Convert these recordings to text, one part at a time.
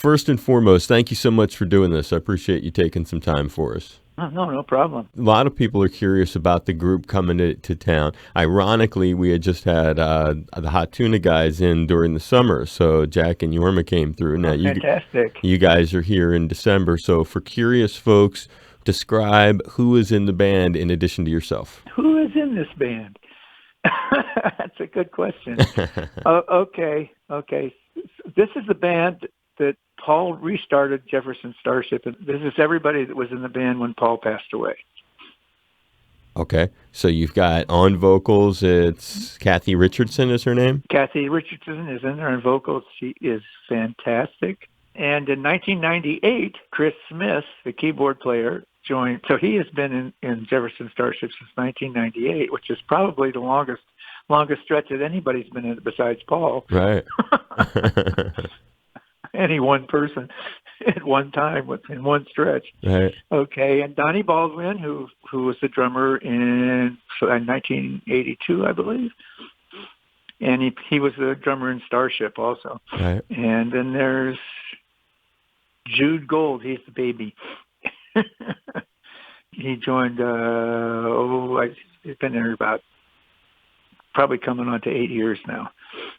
first and foremost, thank you so much for doing this. I appreciate you taking some time for us. No problem. A lot of people are curious about the group coming to town. Ironically, we had just had the Hot Tuna guys in during the summer, so Jack and Yorma came through. Now, Fantastic. You guys are here in December, so for curious folks, describe who is in the band in addition to yourself. Who is in this band? That's a good question. Okay. This is the band that Paul restarted Jefferson Starship, and this is everybody that was in the band when Paul passed away. Okay, so you've got on vocals, it's Kathy Richardson is her name? Kathy Richardson is in there on vocals. She is fantastic. And in 1998, Chris Smith, the keyboard player, joined. So he has been in Jefferson Starship since 1998, which is probably the longest stretch that anybody's been in it besides Paul. Right. Any one person at one time in one stretch. Right. Okay, and Donnie Baldwin, who was the drummer in 1982, I believe, and he was the drummer in Starship also. Right. And then there's Jude Gold. He's the baby. He joined. He's been there about probably coming on to 8 years now.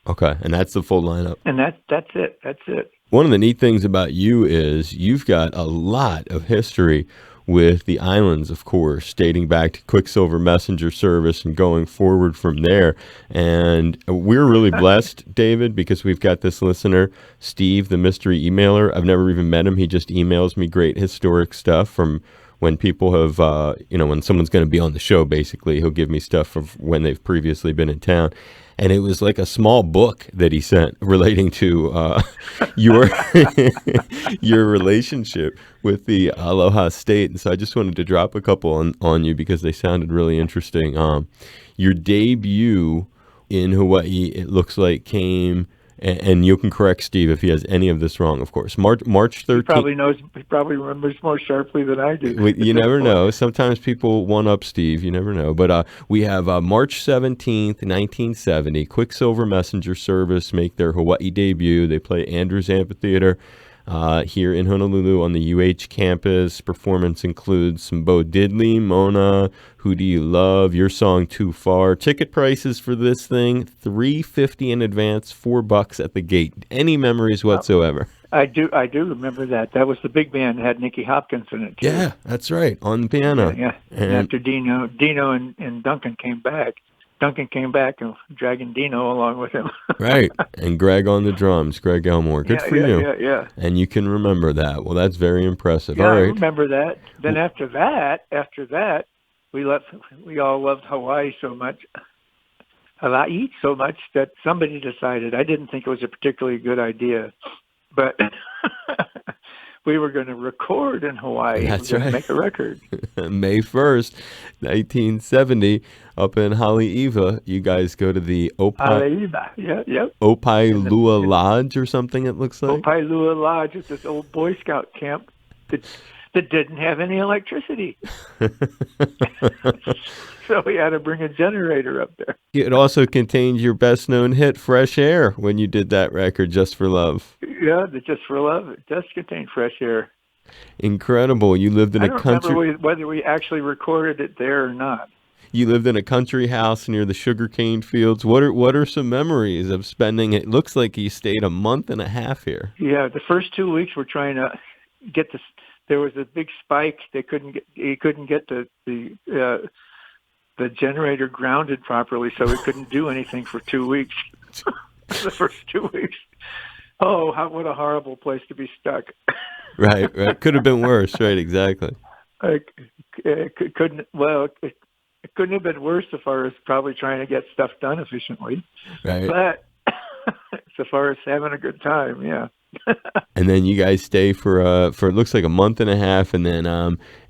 Okay, and that's the full lineup. And that's it. That's it. One of the neat things about you is you've got a lot of history with the islands, of course, dating back to Quicksilver Messenger Service and going forward from there. And we're really blessed, David, because we've got this listener, Steve, the mystery emailer. I've never even met him. He just emails me great historic stuff from when people have, when someone's going to be on the show, basically, he'll give me stuff of when they've previously been in town. And it was like a small book that he sent relating to your your relationship with the Aloha State. And so I just wanted to drop a couple on you because they sounded really interesting. Your debut in Hawaii, it looks like, came, and you can correct Steve if he has any of this wrong, of course. March 13th. He probably remembers more sharply than I do. You never know. Sometimes people one-up Steve. You never know. But we have March 17th, 1970, Quicksilver Messenger Service make their Hawaii debut. They play Andrews Amphitheater here in Honolulu on the UH campus. Performance includes some Bo Diddley, Mona, Who Do You Love, Your Song Too Far. Ticket prices for this thing, $3.50 in advance, $4 at the gate. Any memories whatsoever? I do remember that. That was the big band that had Nicky Hopkins in it, too. Yeah, that's right, on the piano. Yeah. And after Dino and Duncan came back, and dragging Dino along with him. Right. And Greg on the drums, Greg Elmore. Good for you. Yeah. And you can remember that. Well, that's very impressive. Yeah, all right. I remember that. Then after that, we all loved Hawaii so much that somebody decided, I didn't think it was a particularly good idea, but we were going to record in Hawaii. That's right. Make a record. May 1st, 1970, up in Haleiwa, you guys go to the Opailua Lodge or something, it looks like. Opailua Lodge is this old Boy Scout camp that didn't have any electricity. So we had to bring a generator up there. It also contained your best-known hit, Fresh Air, when you did that record, Just for Love. Yeah, the Just for Love. It does contain Fresh Air. Incredible. You lived in a country... I don't remember whether we actually recorded it there or not. You lived in a country house near the sugarcane fields. What are some memories of spending... It looks like you stayed a month and a half here. Yeah, the first 2 weeks we're trying to get this... There was a big spike. He couldn't get the generator grounded properly, so we couldn't do anything for 2 weeks. The first 2 weeks. Oh, what a horrible place to be stuck. Right. Could have been worse. Right, exactly. It couldn't have been worse as far as probably trying to get stuff done efficiently. Right. But as far as having a good time, yeah. And then you guys stay for it looks like a month and a half, and then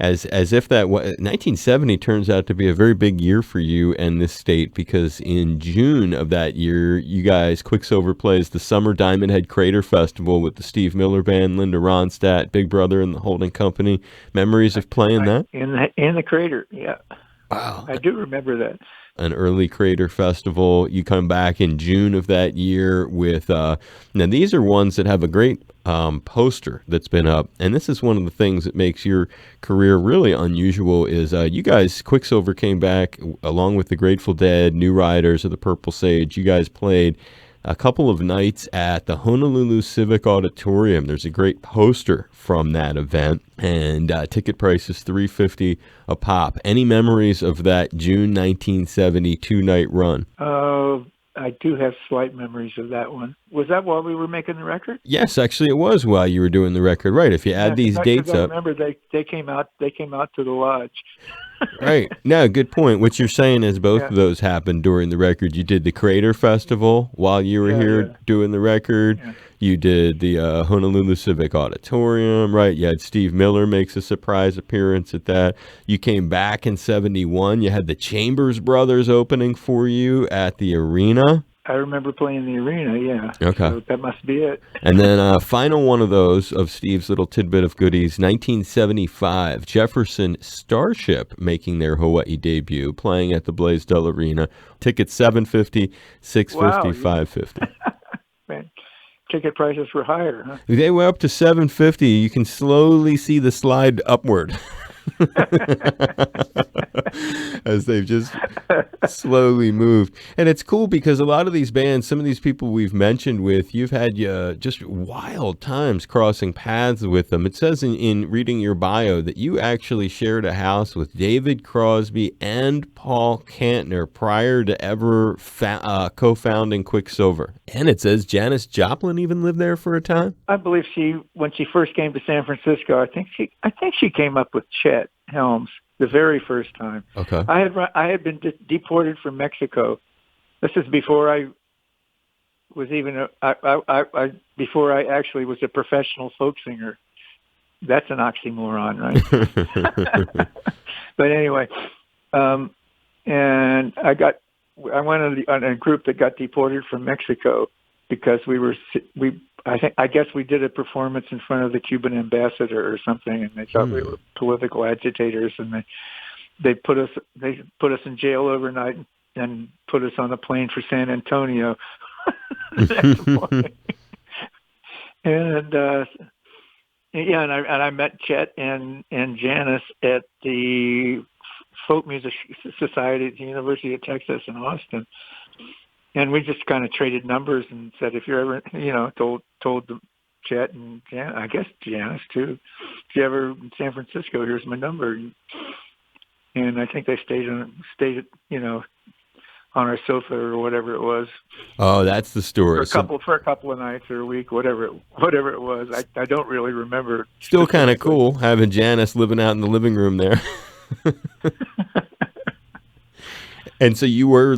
as if that 1970 turns out to be a very big year for you and this state, because in June of that year, you guys, Quicksilver plays the Summer Diamond Head Crater Festival with the Steve Miller Band, Linda Ronstadt, Big Brother, and the Holding Company. Memories of playing that in the Crater, yeah. Wow, I do remember that. an early creator festival. You come back in June of that year with, now these are ones that have a great poster that's been up. And this is one of the things that makes your career really unusual is you guys, Quicksilver came back along with the Grateful Dead, New Riders of the Purple Sage. You guys played a couple of nights at the Honolulu Civic Auditorium. There's a great poster from that event, and ticket price is $350 a pop. Any memories of that June 1970 two-night run? I do have slight memories of that one. Was that while we were making the record? Yes, actually, it was while you were doing the record. Right. If you add these dates I up, remember they came out to the lodge. right. No, good point. What you're saying is both Yeah. of those happened during the record. You did the Crater Festival while you were here doing the record. Yeah. You did the Honolulu Civic Auditorium, right? You had Steve Miller makes a surprise appearance at that. You came back in 71. You had the Chambers Brothers opening for you at the arena. I remember playing the arena, yeah. Okay. So that must be it. And then final one of those of Steve's little tidbit of goodies, 1975, Jefferson Starship making their Hawaii debut, playing at the Blaisdell Arena. Tickets $750, $650, $550. Man, ticket prices were higher, huh? They were up to $750. You can slowly see the slide upward. As they've just slowly moved. And it's cool because a lot of these bands, some of these people we've mentioned with, you've had just wild times crossing paths with them. It says in reading your bio that you actually shared a house with David Crosby and Paul Kantner prior to ever co-founding Quicksilver. And it says Janis Joplin even lived there for a time. I believe when she first came to San Francisco, I think she came up with Chet Helms the very first time. Okay. I had been deported from Mexico. This is before I was even before I actually was a professional folk singer. That's an oxymoron, right? But anyway, and I went on a group that got deported from Mexico because I guess we did a performance in front of the Cuban ambassador or something, and they thought we were political agitators, and they put us in jail overnight and put us on a plane for San Antonio the next morning. And I met Chet and Janis at the Folk Music Society at the University of Texas in Austin. And we just kind of traded numbers and said, if you're ever, told Chet and I guess Janis too, if you're ever in San Francisco, here's my number. And I think they stayed, on our sofa or whatever it was. Oh, that's the story. For a couple of nights or a week, whatever it was. I don't really remember. Still kind of cool having Janis living out in the living room there. And so you were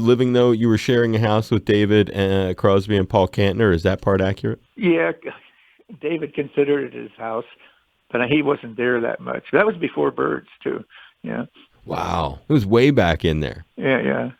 sharing a house with David Crosby and Paul Kantner. Is that part accurate? Yeah, David considered it his house, but he wasn't there that much. That was before Birds, too. Yeah. Wow. It was way back in there. Yeah.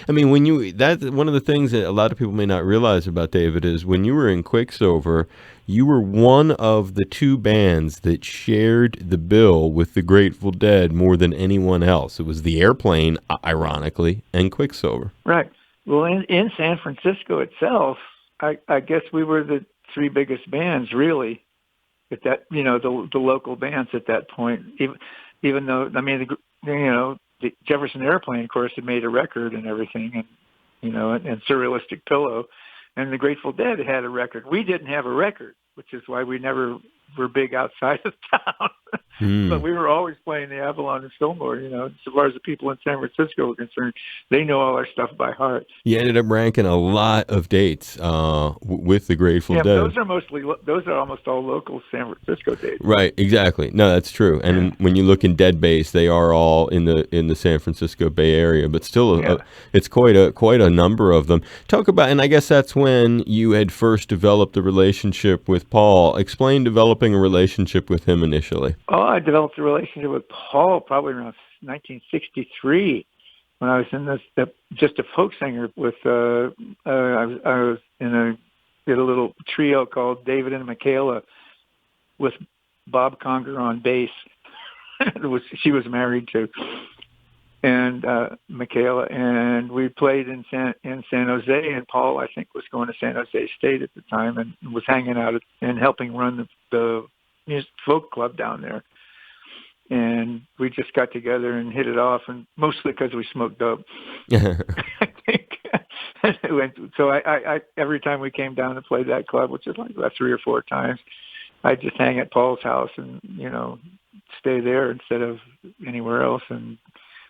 I mean, that's one of the things that a lot of people may not realize about David is when you were in Quicksilver, you were one of the two bands that shared the bill with the Grateful Dead more than anyone else. It was the Airplane, ironically, and Quicksilver. Right. Well, in San Francisco itself, I guess we were the three biggest bands, really, at that, the local bands at that point. Even though, I mean, the Jefferson Airplane, of course, had made a record and everything, and Surrealistic Pillow, and the Grateful Dead had a record. We didn't have a record, which is why we never were big outside of town. But we were always playing the Avalon and Fillmore. As far as the people in San Francisco were concerned, they know all our stuff by heart. You ended up ranking a lot of dates with the Grateful Dead. Those are almost all local San Francisco dates. Right, exactly. No, that's true. And when you look in Dead Base, they are all in the San Francisco Bay Area, but still, it's quite a number of them. Talk about, and I guess that's when you had first developed a relationship with Paul. Explain developing a relationship with him initially. Oh, I developed a relationship with Paul probably around 1963 when I was in just a folk singer with I was did a little trio called David and Michaela with Bob Conger on bass. She was married to, and Michaela, and we played in San Jose, and Paul, I think, was going to San Jose State at the time and was hanging out and helping run the music folk club down there. And we just got together and hit it off, and mostly because we smoked dope. I think. So I every time we came down to play that club, which is like about 3 or 4 times, I'd just hang at Paul's house and, stay there instead of anywhere else. And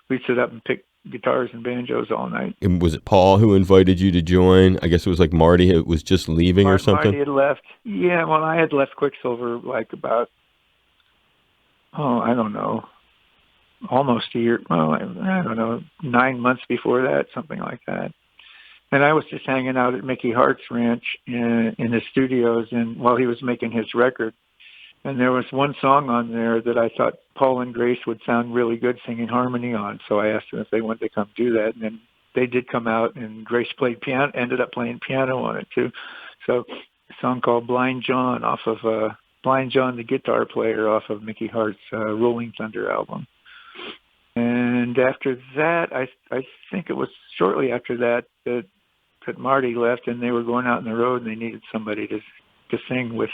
we'd sit up and pick guitars and banjos all night. And was it Paul who invited you to join? I guess it was like Marty who was just leaving or something? Marty had left. Yeah, well, I had left Quicksilver like about, I don't know, almost a year. Well, I don't know, 9 months before that, something like that. And I was just hanging out at Mickey Hart's ranch in his studios, and while he was making his record. And there was one song on there that I thought Paul and Grace would sound really good singing harmony on. So I asked them if they wanted to come do that. And then they did come out, and Grace played piano, ended up playing piano on it too. So a song called Blind John off of Blind John, the guitar player, off of Mickey Hart's Rolling Thunder album. And after that, I think it was shortly after that Marty left, and they were going out on the road, and they needed somebody to sing with,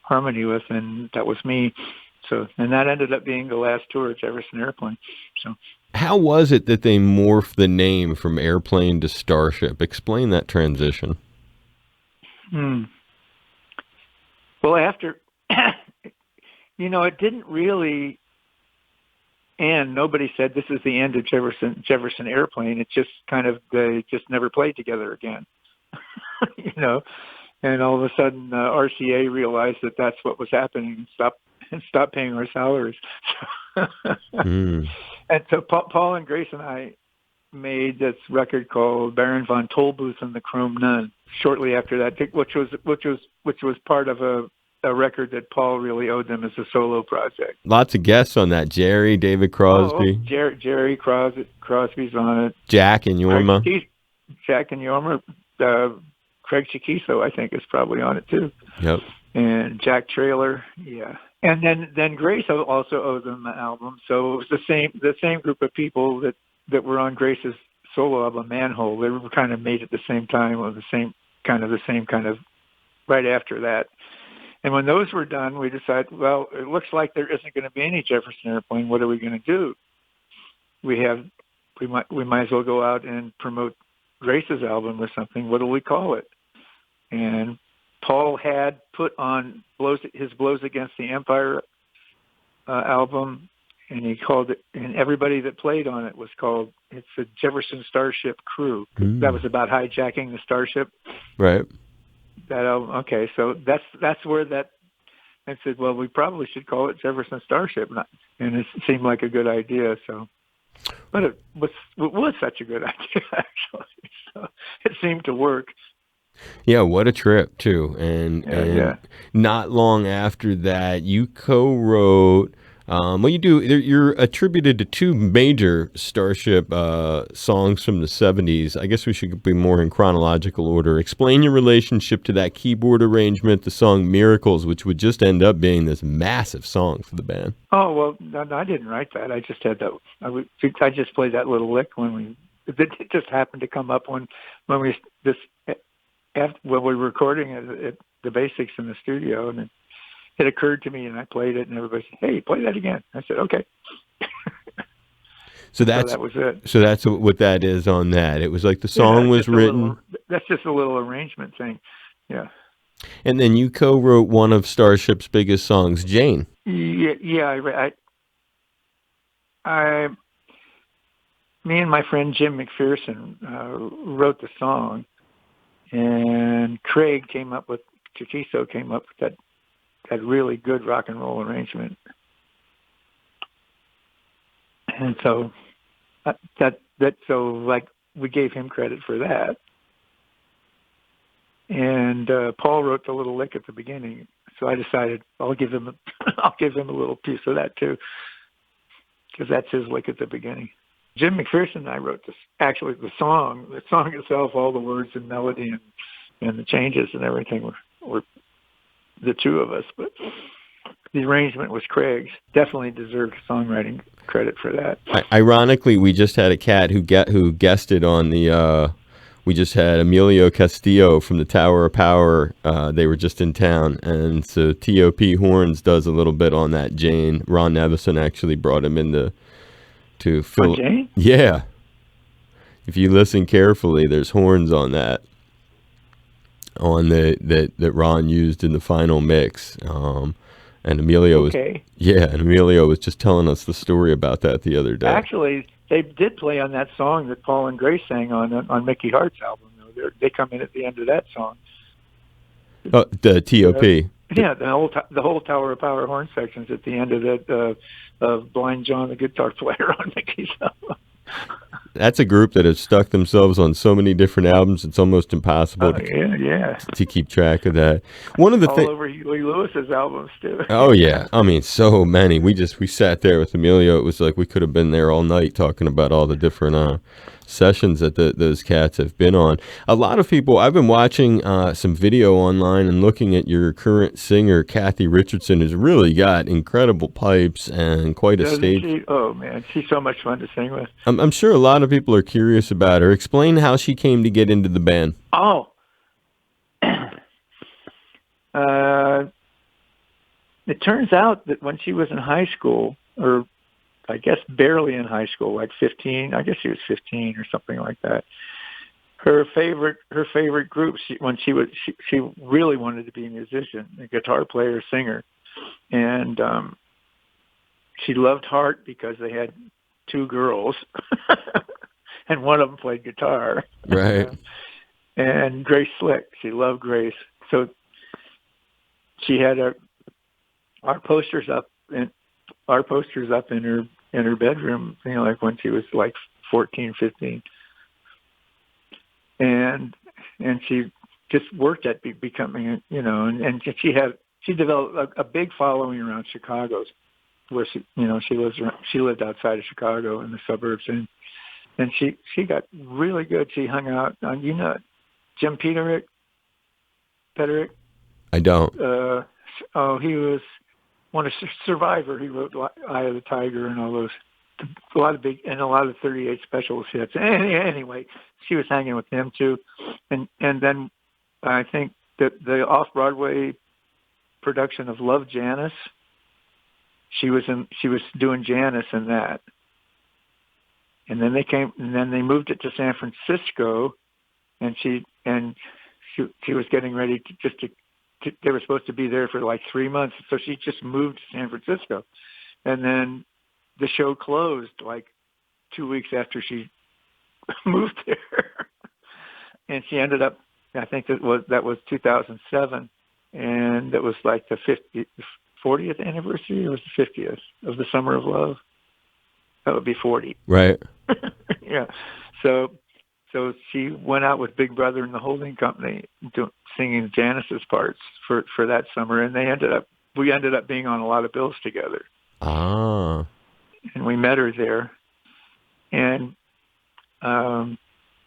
harmony with, and that was me. So, and that ended up being the last tour of Jefferson Airplane. So, how was it that they morphed the name from Airplane to Starship? Explain that transition. Well, after, it didn't really end. Nobody said this is the end of Jefferson Airplane. It just kind of, they just never played together again. And all of a sudden, RCA realized that that's what was happening and stopped paying our salaries. And so Paul and Grace and I made this record called Baron von Tollbooths and the Chrome Nun shortly after that, which was part of a record that Paul really owed them as a solo project. Lots of guests on that. Jerry, David Crosby. Jerry Crosby's on it. Jack and Yorma. Jack and Yorma. Craig Chiquiso, I think, is probably on it too. Yep. And Jack Traylor, yeah. And then Grace also owed them an album. So it was the same group of people that were on Grace's solo album Manhole. They were kind of made at the same time, or the same kind of right after that. And when those were done, we decided, well, it looks like there isn't going to be any Jefferson Airplane. What are we going to do? We might as well go out and promote Grace's album or something. What do we call it? And Paul had put on his Blows Against the Empire album, and he called it, and everybody that played on it was called, it's the Jefferson Starship Crew. That was about hijacking the Starship. Right. That album. Okay, so that's where that, I said, well, we probably should call it Jefferson Starship. And it seemed like a good idea, so. But it was such a good idea, actually. So it seemed to work. Yeah, what a trip, too. And not long after that, you co-wrote, you're attributed to 2 major Starship songs from the 70s. I guess we should be more in chronological order. Explain your relationship to that keyboard arrangement, the song Miracles, which would just end up being this massive song for the band. Oh, well, no, I didn't write that. I just had that. I just played that little lick it just happened to come up when we were recording at the Basics in the studio, and it occurred to me, and I played it, and everybody said, "Hey, play that again." I said, "Okay." So that was it. So that's what that is on that. It was like the song was written. That's just a little arrangement thing, yeah. And then you co-wrote one of Starship's biggest songs, Jane. Yeah. Me and my friend Jim McPherson wrote the song, and Chiquiso came up with that really good rock and roll arrangement. And so we gave him credit for that. And Paul wrote the little lick at the beginning, so I decided I'll give him a little piece of that too, because that's his lick at the beginning. Jim McPherson and I wrote this. Actually, the song itself, all the words and melody and the changes and everything were the two of us. But the arrangement was Craig's. Definitely deserved songwriting credit for that. Ironically, we just had a cat who guested on the. We just had Emilio Castillo from the Tower of Power. They were just in town, and so T.O.P. Horns does a little bit on that. Jane Ron Nevison actually brought him in to fill. Jane? Yeah. If you listen carefully, there's horns on that. On that Ron used in the final mix. And Emilio was just telling us the story about that the other day. Actually, they did play on that song that Paul and Grace sang on Mickey Hart's album. They come in at the end of that song. Oh, the T.O.P. Yeah, the whole Tower of Power horn section's at the end of that of Blind John, the guitar player on Mickey's album. That's a group that has stuck themselves on so many different albums. It's almost impossible to keep track of that. One of the all over Huey Lewis's albums too. Oh yeah, I mean so many. We sat there with Emilio. It was like we could have been there all night talking about all the different sessions that those cats have been on. A lot of people. I've been watching some video online and looking at your current singer, Kathy Richardson, who's really got incredible pipes and quite a stage. Oh man, she's so much fun to sing with. I'm sure a lot of people are curious about her. Explain how she came to get into the band. Oh. It turns out that when she was in high school, or I guess barely in high school, like 15, I guess she was 15 or something like that. Her favorite group, she really wanted to be a musician, a guitar player, singer, and she loved Heart because they had two girls, and one of them played guitar. Right. And Grace Slick, she loved Grace, so she had our posters up in her bedroom, like when she was like 14, 15. And she just worked at becoming, and she developed a big following around Chicago, where she lived outside of Chicago in the suburbs, and she got really good. She hung out on, Jim Peterick? I don't. He was one of Survivor. He wrote Eye of the Tiger and all those, a lot of 38 Specials hits. Anyway, she was hanging with him too, and then I think that the off-Broadway production of Love Janis, she was doing Janis in that, and then they moved it to San Francisco, and she was getting ready to they were supposed to be there for like 3 months, so she just moved to San Francisco, and then the show closed like 2 weeks after she moved there, and she ended up. I think that was 2007, and it was like the 40th anniversary, or was the 50th of the Summer of Love. That would be 40. Right. Yeah. So she went out with Big Brother and the Holding Company singing Janis's parts for that summer, and we ended up being on a lot of bills together. Ah. And we met her there. And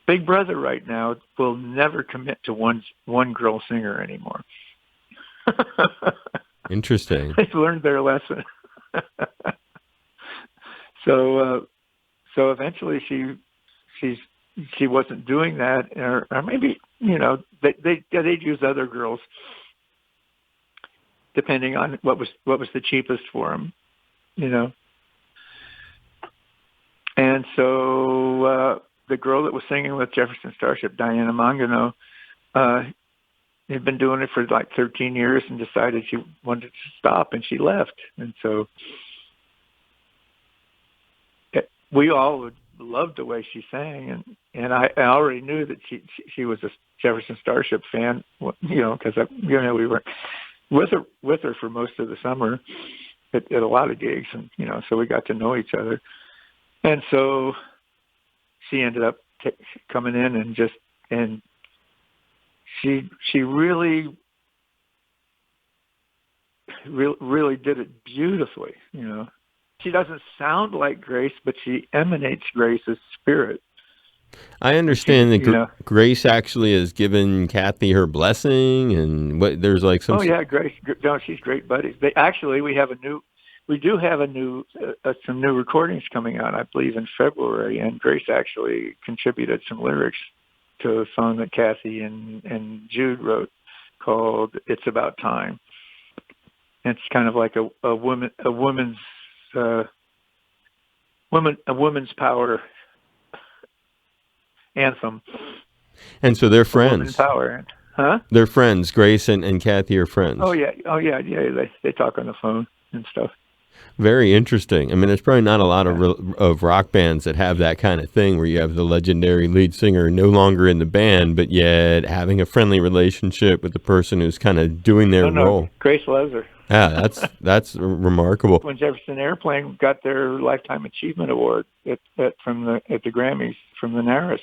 Big Brother right now will never commit to one girl singer anymore. Interesting. They've learned their lesson. So eventually she wasn't doing that, or maybe they'd use other girls depending on what was the cheapest for them, And so the girl that was singing with Jefferson Starship, Diana Mangano, had been doing it for like 13 years and decided she wanted to stop, and she left. And so we all loved the way she sang, and I already knew that she was a Jefferson Starship fan, because we were with her for most of the summer at a lot of gigs, and so we got to know each other. And so she ended up coming in and she really did it beautifully. She doesn't sound like Grace, but she emanates Grace's spirit. I And she, understand that Grace actually has given Kathy her blessing, and what there's like some. Oh yeah, Grace. No, she's great buddies. We do have some new recordings coming out, I believe, in February. And Grace actually contributed some lyrics to a song that Kathy and Jude wrote called "It's About Time." It's kind of like a woman's power anthem. And so they're Woman friends. power, huh? They're friends. Grace and Kathy are friends. Oh yeah, They talk on the phone and stuff. Very interesting. I mean, there's probably not a lot of rock bands that have that kind of thing where you have the legendary lead singer no longer in the band, but yet having a friendly relationship with the person who's kind of doing their role. Grace loves her. Yeah, that's remarkable. When Jefferson Airplane got their Lifetime Achievement Award at the Grammys from the NARAS,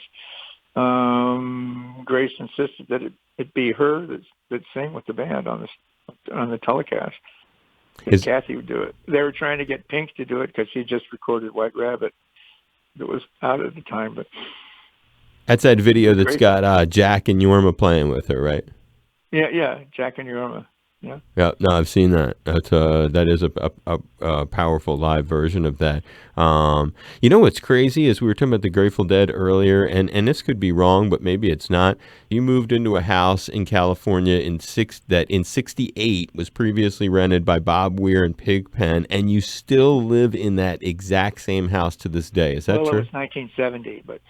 Grace insisted that it be her that sang with the band on the telecast. Kathy would do it. They were trying to get Pink to do it because he just recorded White Rabbit that was out at the time. But that's that video that's got Jack and Yorma playing with her, right? Yeah, Jack and Yorma. Yeah. Yeah, no, I've seen that. That is a powerful live version of that. You know what's crazy is we were talking about the Grateful Dead earlier, and this could be wrong, but maybe it's not. You moved into a house in California that in '68 was previously rented by Bob Weir and Pigpen, and you still live in that exact same house to this day. Is that true? Well, it was 1970, but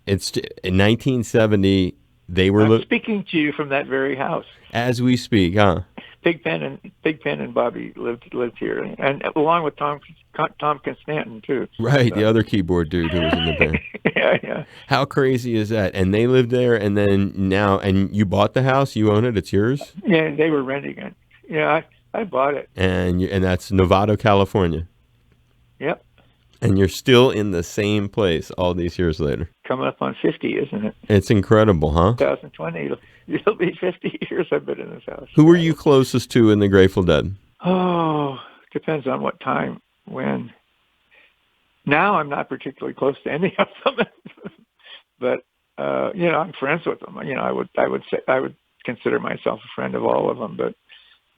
it's in 1970. I'm speaking to you from that very house as we speak, huh? Pigpen and Bobby lived here, and along with Tom Constantin too. Right, the other keyboard dude who was in the band. Yeah. How crazy is that? And they lived there, and then now, and you bought the house, you own it, it's yours. Yeah, they were renting it. Yeah, I bought it. And that's Novato, California. Yep. And you're still in the same place all these years later. Coming up on 50, isn't it? It's incredible, huh? 2020, it'll be 50 years I've been in this house. Who were you closest to in the Grateful Dead? Oh, depends on what time, when. Now I'm not particularly close to any of them, but I'm friends with them. I would consider myself a friend of all of them, but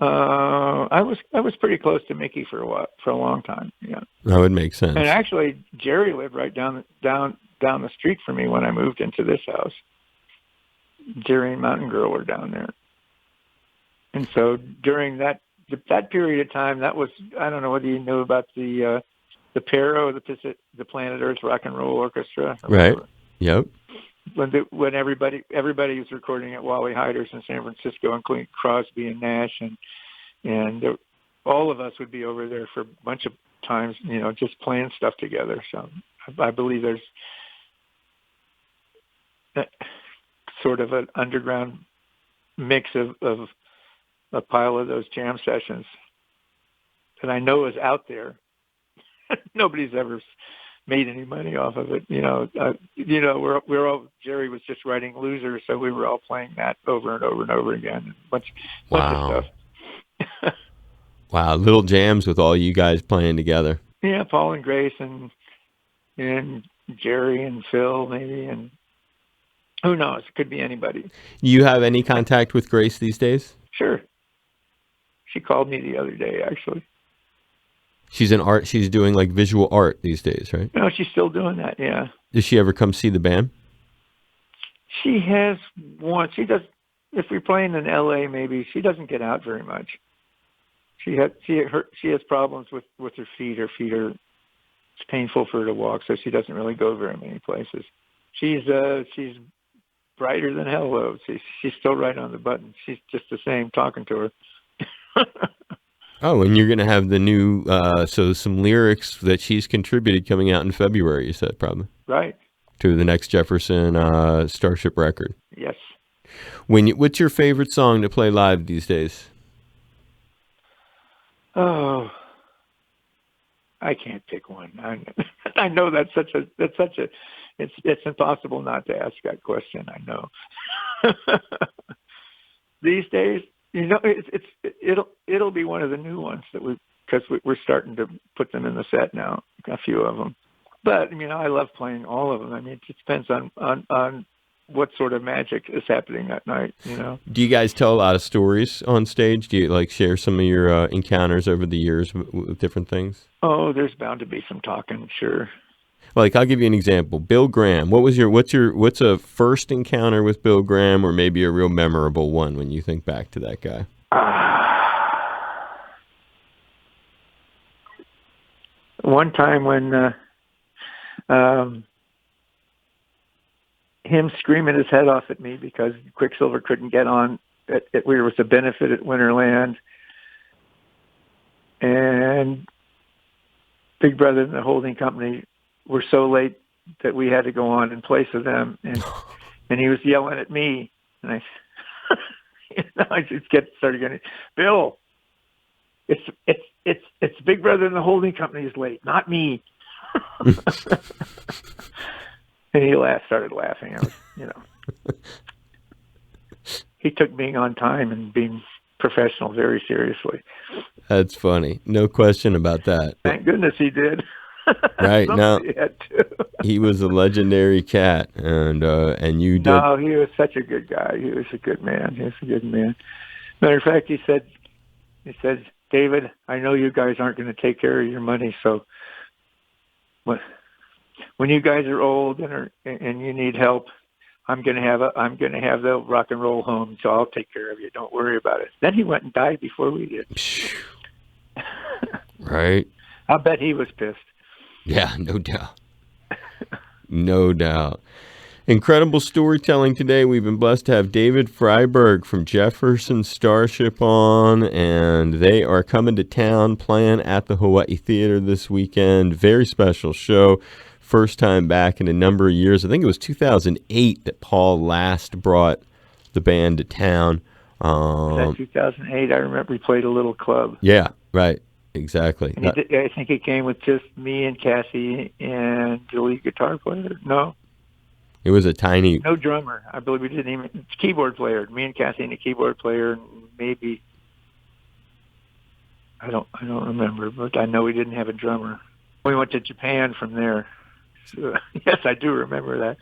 I was pretty close to Mickey for a long time. Yeah, that would make sense. And actually, Jerry lived right down the street from me when I moved into this house. Jerry and Mountain Girl were down there, and so during that period of time, that was, I don't know whether you knew about the PARO, the Planet Earth Rock and Roll Orchestra, right? Yep. When everybody was recording at Wally Heider's in San Francisco, including Crosby and Nash, and all of us would be over there for a bunch of times, just playing stuff together. So I believe there's sort of an underground mix of a pile of those jam sessions that I know is out there. Nobody's ever made any money off of it. We're all, Jerry was just writing Losers, so we were all playing that over and over and over again. Bunch of stuff. Wow, little jams with all you guys playing together. Yeah, Paul and Grace and Jerry and Phil maybe, and who knows? It could be anybody. You have any contact with Grace these days? Sure. She called me the other day, actually. She's doing like visual art these days, right? No, she's still doing that, yeah. Does she ever come see the band? She has once. She does, if we're playing in LA maybe, she doesn't get out very much. She has problems with her feet. Her feet are, it's painful for her to walk, so she doesn't really go very many places. She's brighter than hell though. She's still right on the button. She's just the same talking to her. Oh, and you're going to have the new, so some lyrics that she's contributed coming out in February, you said, probably. Right. To the next Jefferson Starship record. Yes. What's your favorite song to play live these days? Oh, I can't pick one. I know it's impossible not to ask that question. I know. These days, it'll be one of the new ones that because we're starting to put them in the set now. A few of them. But I love playing all of them. It just depends on what sort of magic is happening that night. Do you guys tell a lot of stories on stage? Do you like share some of your encounters over the years with different things? Oh, there's bound to be some talking, sure. Like, I'll give you an example. Bill Graham. What's a first encounter with Bill Graham, or maybe a real memorable one when you think back to that guy? One time when him screaming his head off at me because Quicksilver couldn't get on. It was a benefit at Winterland, and Big Brother and the holding company were so late that we had to go on in place of them, and he was yelling at me, and I just started getting, Bill, it's Big Brother and the holding company is late, not me. And he started laughing. I was, he took being on time and being professional very seriously. That's funny. No question about that. Thank goodness he did. Right. Now, had to. he was a legendary cat, and you did. No, he was such a good guy. He was a good man. Matter of fact, he said, David, I know you guys aren't going to take care of your money, so when you guys are old and you need help, I'm going to have the rock and roll home, so I'll take care of you. Don't worry about it. Then he went and died before we did. Right. I bet he was pissed. Yeah, no doubt. No doubt. Incredible storytelling today. We've been blessed to have David Freiberg from Jefferson Starship on, and they are coming to town playing at the Hawaii Theater this weekend. Very special show. First time back in a number of years. I think it was 2008 that Paul last brought the band to town. Was that 2008? I remember he played a little club. Yeah, right. Exactly. And I think he came with just me and Cassie and the lead guitar player. No. It was a tiny... No drummer. I believe we didn't even... Keyboard player. Me and Cassie and the keyboard player. Maybe... I don't remember, but I know we didn't have a drummer. We went to Japan from there. So, yes, I do remember that.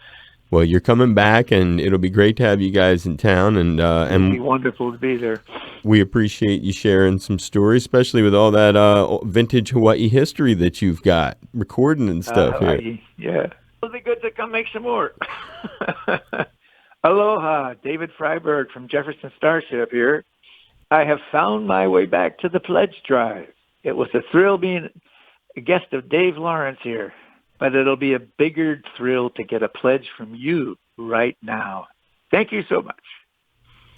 Well, you're coming back, and it'll be great to have you guys in town. And it'd be wonderful to be there. We appreciate you sharing some stories, especially with all that vintage Hawaii history that you've got, recording and stuff here. Yeah. It'll be good to come make some more. Aloha, David Freiberg from Jefferson Starship here. I have found my way back to the pledge drive. It was a thrill being a guest of Dave Lawrence here. But it'll be a bigger thrill to get a pledge from you right now. Thank you so much.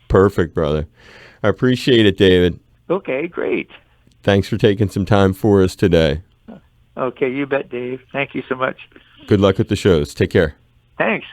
Perfect, brother. I appreciate it, David. Okay, great. Thanks for taking some time for us today. Okay, you bet, Dave. Thank you so much. Good luck with the shows. Take care. Thanks.